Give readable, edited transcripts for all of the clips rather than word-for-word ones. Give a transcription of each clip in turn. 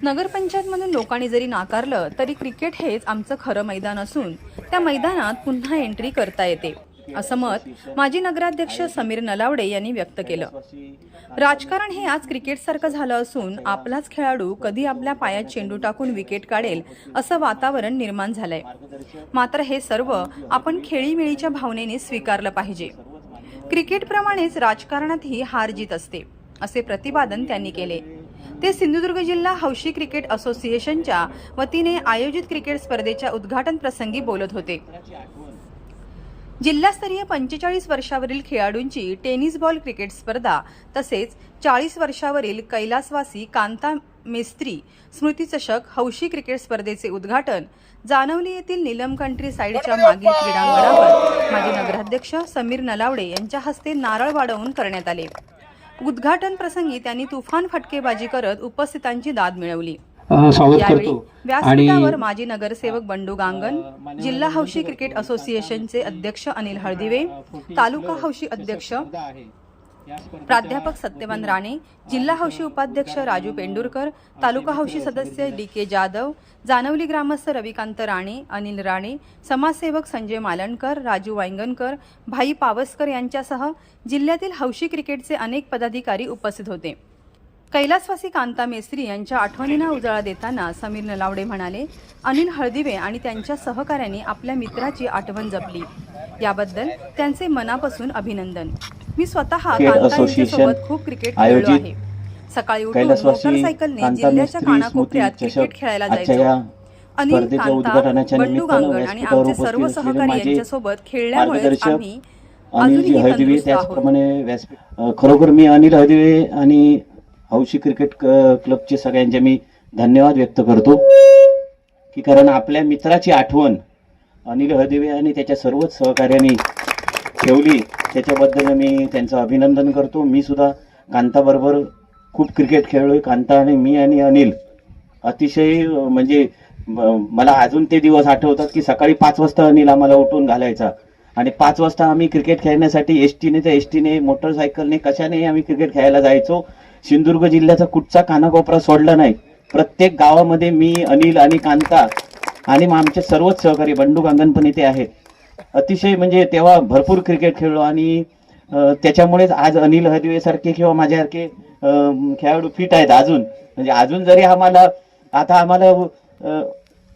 नगरपंचायतमधून लोकांनी जरी नाकारलं तरी क्रिकेट हेच आमचं खरं मैदान असून त्या मैदानात पुन्हा एंट्री करता येते, असं मत माजी नगराध्यक्ष समीर नलावडे यांनी व्यक्त केलं. राजकारण हे आज क्रिकेटसारखं झालं असून आपलाच खेळाडू कधी आपल्या पायात चेंडू टाकून विकेट काढेल असं वातावरण निर्माण झालंय. मात्र हे सर्व आपण खेळीमेळीच्या भावनेने स्वीकारलं पाहिजे. क्रिकेटप्रमाणेच राजकारणातही हार जीत असते, असे प्रतिपादन त्यांनी केले. ते सिंधुदुर्ग जिल्हा हौशी क्रिकेट असोसिएशनच्या वतीने आयोजित क्रिकेट स्पर्धेच्या उद्घाटन प्रसंगी बोलत होते. जिल्हास्तरीय 45 वर्षावरील खेळाडूंची टेनिस बॉल क्रिकेट स्पर्धा तसेच 40 वर्षावरील कैलासवासी कांता मेस्त्री स्मृती चषक हौशी क्रिकेट स्पर्धेचे उद्घाटन जानवली येथील नीलम कंट्री साइडच्या मागील क्रीडांगणावर माजी नगराध्यक्ष समीर नलावडे यांच्या हस्ते नारळ वाढवून करण्यात आले. उद्घाटन प्रसंगी त्यांनी तुफान फटकेबाजी करत उपस्थितांची दाद मिळवली. यावेळी व्यासपीठावर माजी नगरसेवक बंडू गांगण, जिल्हा हौशी क्रिकेट असोसिएशनचे अध्यक्ष अनिल हळदिवे, तालुका हौशी अध्यक्ष प्राध्यापक सत्यवान राणे, जिल्हा हौशी उपाध्यक्ष राजू पेंडुरकर, तालुका हौशी सदस्य DK जाधव, जानवली ग्रामस्थ रविकांत राणे, अनिल राणे, समाजसेवक संजय मालणकर, राजू वांगणकर, भाई पावसकर यांच्यासह जिल्ह्यातील हौशी क्रिकेटचे अनेक पदाधिकारी उपस्थित होते. कैलासवासी कांता मेस्त्री यांच्या आठवणींना उजाळा देताना समीर नलावडे म्हणाले, अनिल हळदिवे आणि त्यांच्या सहकाऱ्यांनी आपल्या मित्राची आठवण जपली, याबद्दल त्यांचे मनापासून अभिनंदन. मी स्वतः कांता यांच्यासोबत खूप क्रिकेट खेळलो आहे. सकाळी उठून मोटरसायकलने जिल्ह्याच्या कानाकोपऱ्यात क्रिकेट खेळायला जायचो. अनिल, कांता, बंडू गांगण आणि आमचे सर्व सहकारी यांच्यासोबत खेळल्यामुळे आम्ही अजूनही तंदुरुस्त आहोत. खरोखर मी अनिल हळदिवे आणि हौशी क्रिकेट क्लबचे सगळ्यांचे मी धन्यवाद व्यक्त करतो की कारण आपल्या मित्राची आठवण अनिल हळदिवे आणि त्याच्या सर्वच सहकार्यांनी ठेवली, त्याच्याबद्दल मी त्यांचं अभिनंदन करतो. मी सुद्धा कांताबरोबर खूप क्रिकेट खेळलोय. कांता आणि मी आणि अनिल अतिशय म्हणजे मला अजून ते दिवस आठवतात की सकाळी 5 वाजता अनिल आम्हाला उठून घालायचा आणि 5 वाजता आम्ही क्रिकेट खेळण्यासाठी एसटीने मोटरसायकलने कशाने आम्ही क्रिकेट खेळायला जायचो. सिंधुदुर्ग जिल्ह्याचा कुठचा कानाकोपरा सोडला नाही. प्रत्येक गावामध्ये मी, अनिल आणि कांता आणि आमचे सर्वच सहकारी बंडू गांगण पण इथे आहेत. अतिशय म्हणजे तेव्हा भरपूर क्रिकेट खेळलो आणि त्याच्यामुळेच आज अनिल हळदिवे सारखे किंवा माझ्यासारखे खेळाडू फिट आहेत. अजून जरी आम्हाला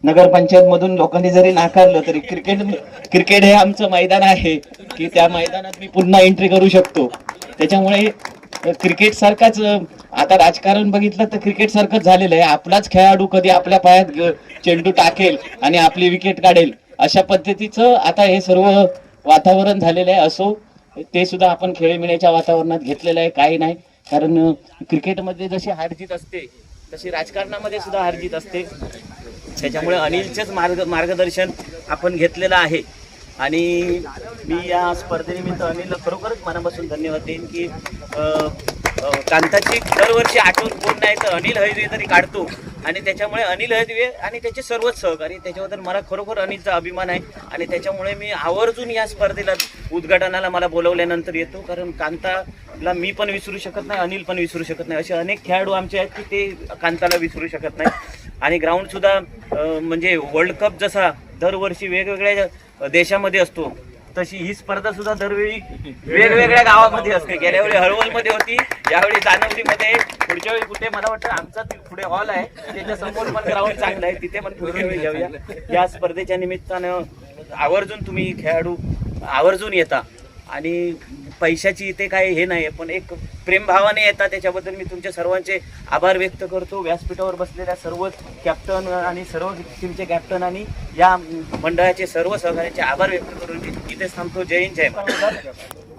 नगरपंचायत मधून लोकांनी जरी नाकारलं तरी क्रिकेट हे आमचं मैदान आहे की त्या मैदानात मी पुन्हा एंट्री करू शकतो. त्याच्यामुळे क्रिकेट सारखाच आता राजकारण बघितलं तर क्रिकेट सारखंच झालेलं आहे. आपलाच खेळाडू कधी आपल्या पायात चेंडू टाकेल आणि आपली विकेट काढेल अशा पद्धतीचं आता हे सर्व वातावरण झालेलं आहे. असो ते सुद्धा आपण खेळीमेळीच्या वातावरणात घेतलेलं आहे, काही नाही. कारण क्रिकेटमध्ये जशी हारजीत असते तशी राजकारणामध्ये सुद्धा हारजीत असते. त्याच्यामुळे अनिलचेच मार्गदर्शन आपण घेतलेलं आहे आणि मी या स्पर्धेनिमित्त अनिलला खरोखरच मनापासून धन्यवाद देईन की कांताची दरवर्षी आठवण कोण नाही तर अनिल हळदिवे तरी काढतो आणि त्याच्यामुळे अनिल हळदिवे आणि त्याचे सर्वच सहकारी, त्याच्याबद्दल मला खरोखर अनिलचा अभिमान आहे आणि त्याच्यामुळे मी आवर्जून या स्पर्धेला उद्घाटनाला मला बोलवल्यानंतर येतो. कारण कांताला मी पण विसरू शकत नाही, अनिल पण विसरू शकत नाही. असे अनेक खेळाडू आमचे आहेत की ते कांताला विसरू शकत नाही. आणि ग्राउंडसुद्धा म्हणजे वर्ल्ड कप जसा दरवर्षी वेगवेगळ्या देशामध्ये असतो तशी ही स्पर्धा सुद्धा दरवेळी वेगवेगळ्या गावामध्ये असते. गेल्या वेळी हळवलमध्ये होती, यावेळी जानवलीमध्ये, पुढच्या वेळी कुठे मला वाटतं आमचा पुढे हॉल आहे त्याच्या समोर पण ग्राउंड चांगलं आहे, तिथे पण पुढच्या वेळी जाऊया. या स्पर्धेच्या निमित्तानं आवर्जून तुम्ही खेळाडू आवर्जून येता आणि पैशाची इथे काय हे नाही, पण एक प्रेमभावाने येतात. त्याच्याबद्दल मी तुमच्या सर्वांचे आभार व्यक्त करतो. व्यासपीठावर बसलेल्या सर्व कॅप्टन आणि सर्व टीमचे कॅप्टन आणि या मंडळाचे सर्व सहकार्यांचे आभार व्यक्त करून मी इथेच थांबतो. जय हिंद, जय महाराष्ट्र.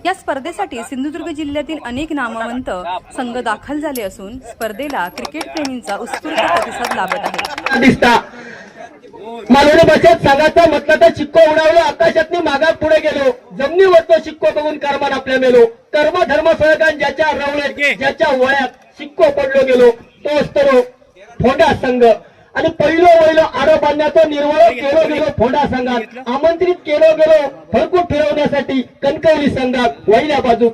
या स्पर्धेसाठी सिंधुदुर्ग जिल्ह्यातील अनेक नामवंत संघ दाखल झाले असून स्पर्धेला क्रिकेट प्रेमींचा उत्स्फूर्त प्रतिसाद लाभत आहे. मानवने बचत संघाचा म्हटलं तर शिक्को उडावलो, आकाशातनी मागा पुढे गेलो, जमिनीवरतो शिक्को बघून कर्मान आपल्या मेलो, कर्म धर्म सहगान ज्याच्या रवळ्यात ज्याच्या वळ्यात शिक्को पडलो गेलो, तो असतो फोंडा संघ. आणि पहिलो वहिलो आरोप आणण्याचा निर्वळ केलो गेलो फोंडा संघात, आमंत्रित केलो गेलो फळकूट फिरवण्यासाठी कणकवली संघात वहिल्या बाजू.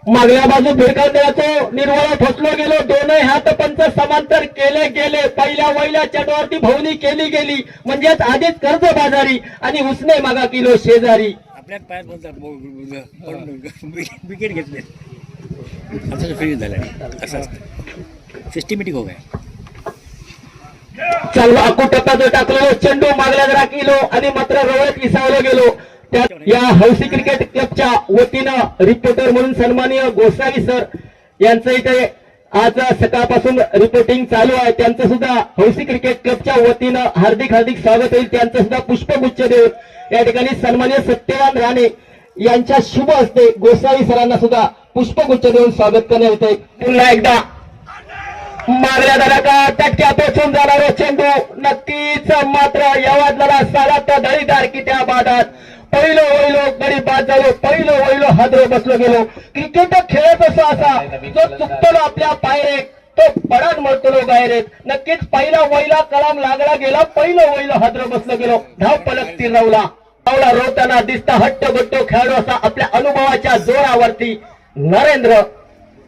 मागल्या बाजू भिरकावतो निर्वाळा फसलो गेलो. दोनही हात पंच समांतर केले गेले. पहिल्या वहिल्या चेंडूवरती भवनी केली गेली म्हणजेच आधीच कर्ज बाजारी आणि उसने मागा किलो शेजारी. आपल्यात पायात बोलतात विकेट घेतले असं फ्री झालं असं असतं सिस्टमॅटिक हो काय. चालू आकू टप्प्याचं टाकलो चेंडू मागल्या जरा किलो आणि मात्र रवळत विसावलं गेलो. त्या या हौसी क्रिकेट क्लबच्या वतीनं रिपोर्टर म्हणून सन्माननीय गोसावी सर यांचं इथे आज सकाळपासून रिपोर्टिंग चालू आहे. त्यांचं सुद्धा हौसी क्रिकेट क्लबच्या वतीनं हार्दिक हार्दिक स्वागत होईल. त्यांचं सुद्धा पुष्पगुच्छ देऊन या ठिकाणी सन्माननीय सत्यवान राणे यांच्या शुभ हस्ते गोसावी सरांना सुद्धा पुष्पगुच्छ देऊन स्वागत करण्यात येते. पुन्हा एकदा मागल्या धडाका टटक्या पोचून जाणारा चेंडू नक्कीच मात्र यवादला साला तर दळीदार की त्या बादात पहिलं वहिलो गडी बाद झालो. पहिलं वहिलो हादरो बसलो गेलो. क्रिकेट खेळत असो असा जो चुकतलो आपल्या पायरेक तो पडान मरतलो गायरेत. नक्कीच पहिला वहिला कलाम लागला गेला. पहिलं वहिलो हादरो बसलो गेलो. धाव पलक तिरवला धावला रोवताना दिसता हट्ट बट्टो खेळाडू असा आपल्या अनुभवाच्या जोरावरती नरेंद्र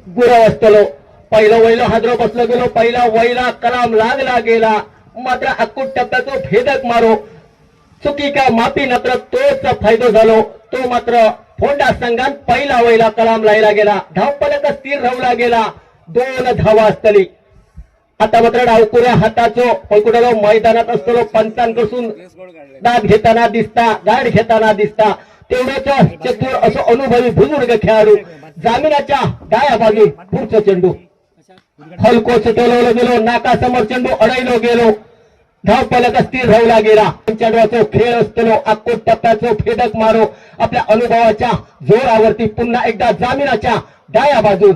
गुरव असतलो. पहिलं वहिलो हादरो बसलो गेलो. पहिला वहिला कलाम लागला गेला. मात्र अक्कूट टप्प्याचो भेदक मारो चुकी का माफी मात्र तोच फायदो झालो. तो मात्र फोंडा संघात पहिला वहिला कलाम लायला गेला. धावपलक स्थिर राहला गेला. 2 धावा असतली. आता मात्र डावकुऱ्या हाताचो कुठलो मैदानात असतो पंचांकडून दाद घेताना दिसता गाड घेताना दिसता. तेवढ्याच चतुर असं अनुभवी बुजुर्ग खेळाडू जामिनाच्या डाया बाजू पुढचा चेंडू हलको चटवलं गेलो. नाकासमोर चेंडू अडयलो गेलो. धाव पलक स्थिर राहला गेला. चेंडूचा खेळ असतो अक्कोट टप्प्याचो भेदक मारो आपल्या अनुभवाच्या जोरावरती पुन्हा एकदा जामिनाच्या डाया बाजू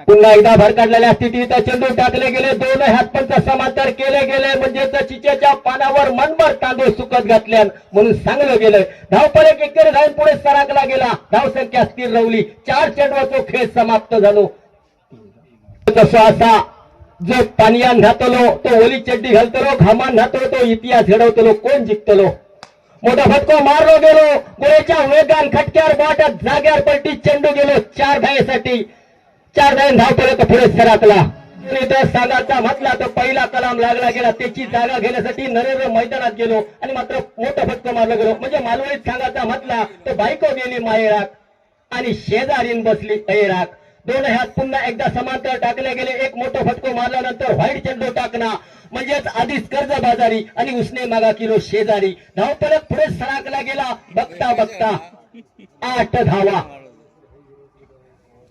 पुन्हा एकदा भर काढलेल्या स्थितीत चेंडू टाकले गेले. 2 हातपंच समांतर केले गेले म्हणजेच चिचेच्या पानावर मनभर तांदूळ सुकत घातल्या म्हणून सांगलं गेलं. धावपलक एकेरी धावून पुढे सरकला गेला. धाव संख्या स्थिर राहिली. 4 चेंडूचा खेळ समाप्त झालो. तसं असा जो पानियान घातलो तो ओली चड्डी घालतलो. घामान घातलो तो इतिहास घडवतलो. कोण जिंकतलो. मोठा फटको मारलो गेलो. गोळ्याच्या वेगान खटक्यावर बॉट जाग्यावर पलटी चेंडू गेलो 4 धावेसाठी. 4 धावे धावपलक पुढे सरकला. सांगाचा म्हटला तो पहिला कलाम लागला गेला. त्याची जागा घेण्यासाठी नरेंद्र मैदानात गेलो आणि मात्र मोठा फटको मारलो गेलो. म्हणजे मालवणीत सांगाचा म्हटला तो बायको गेली मायराक आणि शेजारीन बसली ऐराक. 2 हात पुन्हा एकदा समांतर टाकले गेले. एक मोठा फटको मारल्यानंतर व्हाईट चेंडू टाकणा म्हणजेच आधीच कर्ज बाजारी आणि उसने मागा किलो शेजारी. धावपलक पुढे सरकला गेला. बघता बघता 8 धावा.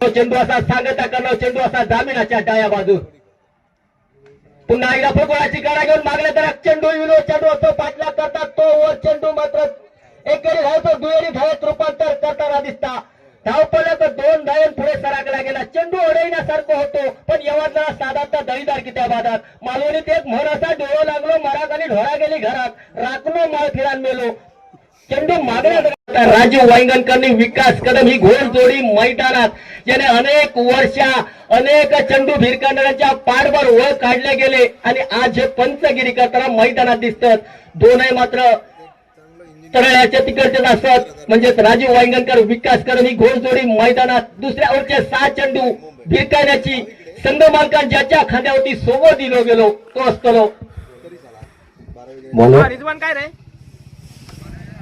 चेंडू असा सांगता करणार चेंडू असा जामिनाच्या डाया बाजू पुन्हा एकदा फुटबॉलाची गाडा घेऊन मागले तर चेंडू विलो चेंडू असतो पाठला करतात. तो वर चेंडू मात्र एकेरी धावतो दुहेरी धावेत रूपांतर करताना दिसता. धावपलक 2 धावे पुढे सरकला गेला. चेंडू अडविण्यासारखं होतो पण यवादला साधा दळीदार की त्या बादात. मालवणीत एक म्हण असा डोळो लागलो मराक आणि ढोळा गेली घरात राखलो माळ फिरान मेलो. चेंडू मागण्या राजीव वांगणकरनी विकास कदम ही घोड जोडी मैदानात ज्याने अनेक वर्ष अनेक चेंडू भिरकांडण्याच्या पाठभर वळ काढले गेले आणि आज हे पंचगिरी करताना मैदानात दिसतात. 2 मात्र तळ्याच्या तिकडचे असतात म्हणजेच राजीव वांगणकर विकास कदम ही घोड जोडी मैदानात. दुसऱ्या ओव्हरचे 6 चेंडू भिरकांडण्याची संघ मालकान ज्याच्या खांद्यावरती सोबत दिलो गेलो तो असतो काय रे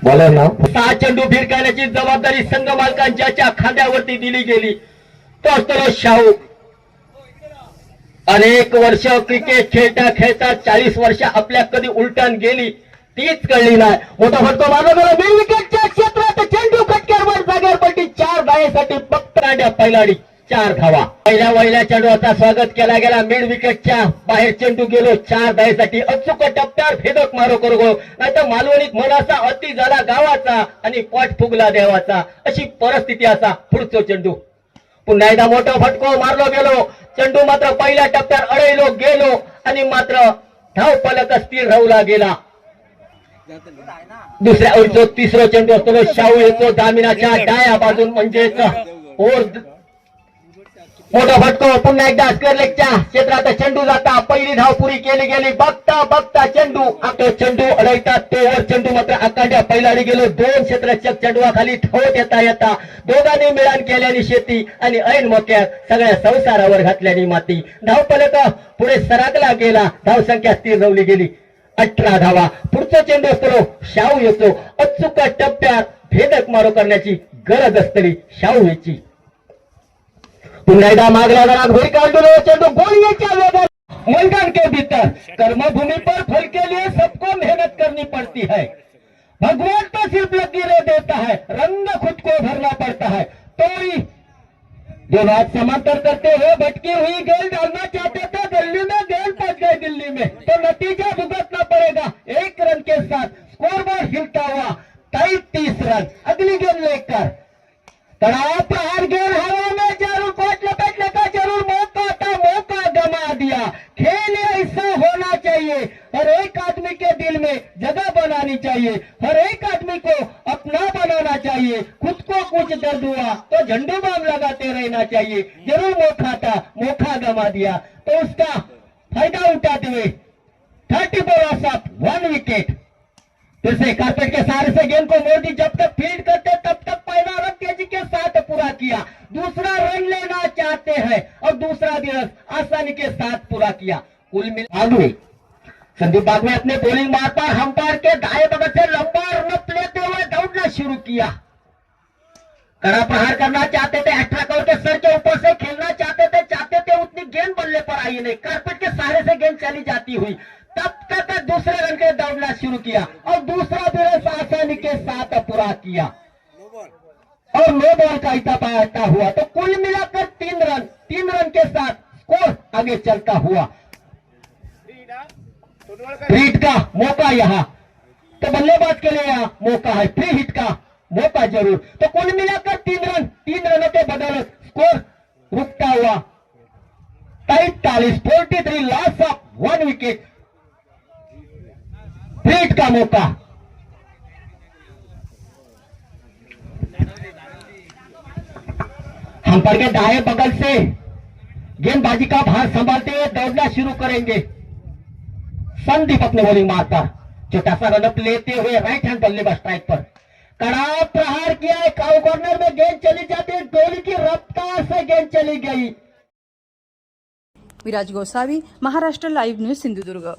बोला ना. 6 चेंडू भिरकावण्याची जबाबदारी संघ मालकान ज्याच्या खांद्यावरती दिली गेली तो असतो शाहू. अनेक वर्ष क्रिकेट खेळता खेळता 40 वर्ष आपल्या कधी उलटण गेली तीच कळली नाही. मोठा फटको मारला गेला. मिड विकेटच्या क्षेत्रात चेंडू खटक्यावर जागेवर पलटी 4 धावेसाठी फक्त पहिलाडी 4 धावा. पहिल्या वहिल्या चेंडूचा स्वागत केला गेला. मिड विकेटच्या बाहेर चेंडू गेलो 4 धावेसाठी. अचूक टप्प्यावर भेदक मारो करू नाहीतर मालवणीत मनाचा अति झाला गावाचा आणि पोट फुगला देवाचा अशी परिस्थिती असा. पुढचा चेंडू पुन्हा एकदा मोठा फटको मारलो गेलो. चेंडू मात्र पहिल्या टप्प्यावर अडयलो गेलो आणि मात्र धाव पलक स्थिर राहला गेला. दुसऱ्या ओव्हरचा 3रा चेंडू असतो शाहू येतो जामिनाच्या डाया बाजून म्हणजेच ओव्हर मोठा फटको पुन्हा एकदा अस्कर लेगच्या क्षेत्रात चेंडू जाता पहिली धाव पुरी केली गेली बघता बघता चेंडू आता चेंडू अडवतात तोवर चेंडू मात्र आकांड्या पहिलाडी गेलो 2 क्षेत्ररक्षक चेंडूखाली ठेवत येता दोघांनी मिळून केल्याने शेती आणि ऐन मोक्यात सगळ्या संसारावर घातल्याने माती धाव फलक पुढे सरकला गेला धाव संख्या स्थिर रवली गेली 18 धावा पुढचा चेंडू असतो शाहू येतो अचूक टप्प्यात भेदक मारो करण्याची गरज असतली शाहू याची पुन्हा एकदा मागला जरा घोडी काढलो चेंडू गोलियाच्या वेगात मैदान के भीतर कर्मभूमि पर फल के लिए सबको मेहनत करनी पड़ती है भगवान तो सिर्फ लकीरें देता है रंग खुद को भरना पड़ता है तो ही दोनों हाथ समांतर करते हुए भटकी हुई गेंद डालना चाहते थे दिल्ली में गेंद पहुंच गई दिल्ली में तो नतीजा भुगतना पड़ेगा 1 रन के साथ स्कोर बोर्ड हिलता हुआ टाइट 30 रन अगली गेंद लेकर तड़ाव प्रहार गेंद हवा में जरूर कोच लपेटने का जरूर मौका था मौका गमा दिया खेल ऐसा होना चाहिए हर एक आदमी के दिल में जगह बनानी चाहिए हर एक आदमी को अपना बनाना चाहिए खुद को कुछ दर्द हुआ तो झंडू बाम लगाते रहना चाहिए जरूर मौका था मौका गमा दिया तो उसका फायदा उठाते हुए 30 बॉल ऑफ 1 विकेट फिर से कारपेट के सहारे से गेंद को मोड़ दी जब तक फील्ड करते तब तक पहला रन तेजी के साथ पूरा किया दूसरा रन लेना चाहते हैं और दूसरा दिवस आसानी के साथ पूरा किया कुल मिला संदीप बागवे अपने बॉलिंग मार पर अंपायर के दाएं बगल से लंबा रन लेते हुए दौड़ना शुरू किया कड़ा प्रहार करना चाहते थे 18 करोड़ के सर के ऊपर से खेलना चाहते थे उतनी गेंद बल्ले पर आई नहीं कारपेट के सहारे से गेंद चली जाती हुई तब तक दूसरे रन के दौड़ना शुरू किया और दूसरा दिवस आसानी के साथ पूरा किया और नो बॉल का इताफा हुआ तो कुल मिलाकर 3 रन के साथ स्कोर आगे चलता हुआ फ्री हिट का मौका यहाँ तो बल्लेबाज के लिए यहाँ मौका है फ्री हिट का मौका जरूर तो कुल मिलाकर 3 रनों के बदौलत स्कोर रुकता हुआ 43 loss of 1 wicket free hit का मौका हम पर के दाएं बगल से गेंदबाजी का भार संभालते हुए दौड़ना शुरू करेंगे संदीप अपने बॉलिंग मार पर छोटा सा रनअप लेते हुए राइट हैंड बल्लेबाज स्ट्राइक पर कड़ा प्रहार किया है कॉर्नर में गेंद चली जाती है गोली की रफ्तार से गेंद चली गई विराज गोसावी महाराष्ट्र लाईव्ह न्यूज सिंधुदुर्ग